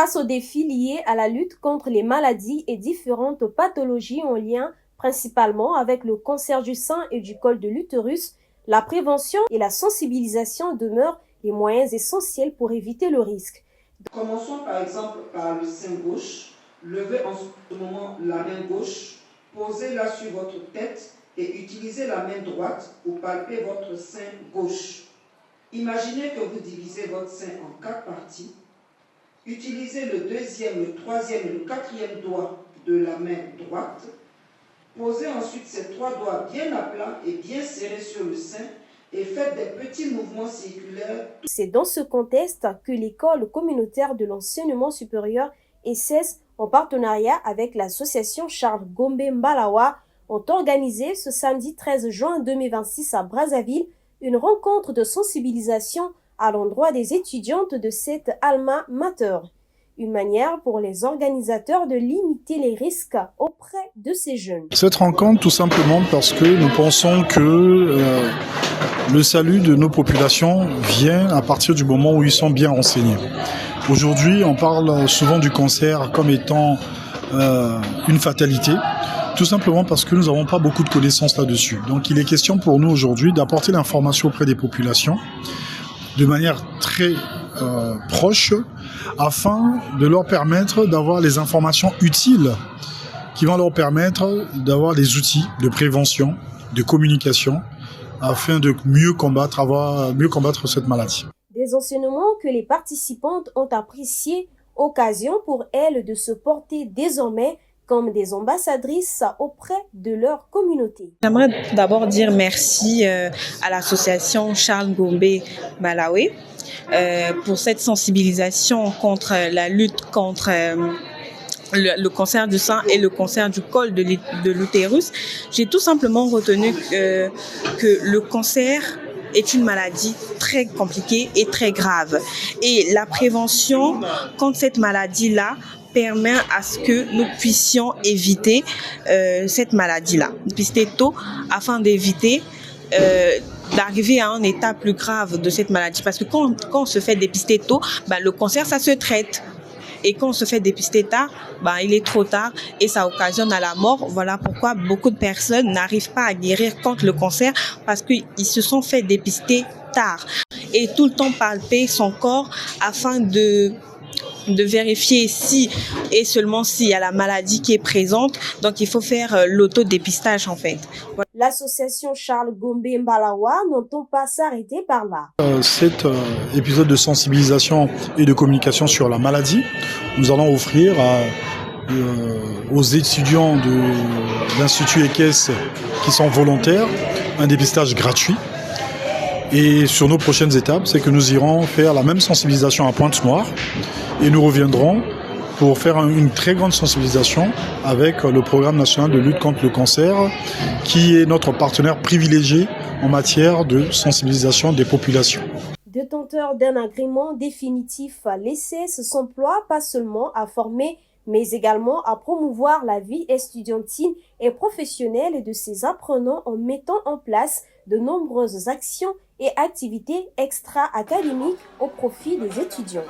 Face aux défis liés à la lutte contre les maladies et différentes pathologies en lien principalement avec le cancer du sein et du col de l'utérus, la prévention et la sensibilisation demeurent les moyens essentiels pour éviter le risque. Commençons par exemple par le sein gauche. Levez en ce moment la main gauche, posez-la sur votre tête et utilisez la main droite pour palper votre sein gauche. Imaginez que vous divisez votre sein en 4 parties. Utilisez le deuxième, le troisième et le quatrième doigt de la main droite. Posez ensuite ces 3 doigts bien à plat et bien serrés sur le sein et faites des petits mouvements circulaires. C'est dans ce contexte que l'école communautaire de l'enseignement supérieur ESSES, en partenariat avec l'association Charles Gombe Mbalawa, ont organisé ce samedi 13 juin 2026 à Brazzaville une rencontre de sensibilisation à l'endroit des étudiantes de cette alma mater. Une manière pour les organisateurs de limiter les risques auprès de ces jeunes. Cette rencontre, tout simplement parce que nous pensons que le salut de nos populations vient à partir du moment où ils sont bien renseignés. Aujourd'hui, on parle souvent du cancer comme étant une fatalité, tout simplement parce que nous n'avons pas beaucoup de connaissances là-dessus. Donc il est question pour nous aujourd'hui d'apporter l'information auprès des populations de manière très proche, afin de leur permettre d'avoir les informations utiles qui vont leur permettre d'avoir les outils de prévention, de communication, afin de mieux combattre cette maladie. Des enseignements que les participantes ont appréciés, occasion pour elles de se porter désormais comme des ambassadrices auprès de leur communauté. J'aimerais d'abord dire merci à l'association Charles Gombe Mbalawa pour cette sensibilisation contre la lutte contre le cancer du sein et le cancer du col de l'utérus. J'ai tout simplement retenu que le cancer est une maladie très compliquée et très grave. Et la prévention contre cette maladie-là permet à ce que nous puissions éviter cette maladie-là. Dépister tôt afin d'éviter d'arriver à un état plus grave de cette maladie. Parce que quand on se fait dépister tôt, le cancer, ça se traite. Et quand on se fait dépister tard, il est trop tard et ça occasionne à la mort. Voilà pourquoi beaucoup de personnes n'arrivent pas à guérir contre le cancer parce qu'ils se sont fait dépister tard. Et tout le temps palper son corps afin de vérifier si et seulement s'il y a la maladie qui est présente. Donc, il faut faire l'autodépistage en fait. Voilà. L'association Charles Gombe Mbalawa n'entend pas s'arrêter par là. Cet épisode de sensibilisation et de communication sur la maladie, nous allons offrir aux étudiants de l'Institut EQUES qui sont volontaires un dépistage gratuit. Et sur nos prochaines étapes, c'est que nous irons faire la même sensibilisation à Pointe-Noire et nous reviendrons pour faire une très grande sensibilisation avec le programme national de lutte contre le cancer qui est notre partenaire privilégié en matière de sensibilisation des populations. Détenteur d'un agrément définitif, l'ESSES s'emploie pas seulement à former mais également à promouvoir la vie estudiantine et professionnelle de ses apprenants en mettant en place de nombreuses actions et activités extra-académiques au profit des étudiants.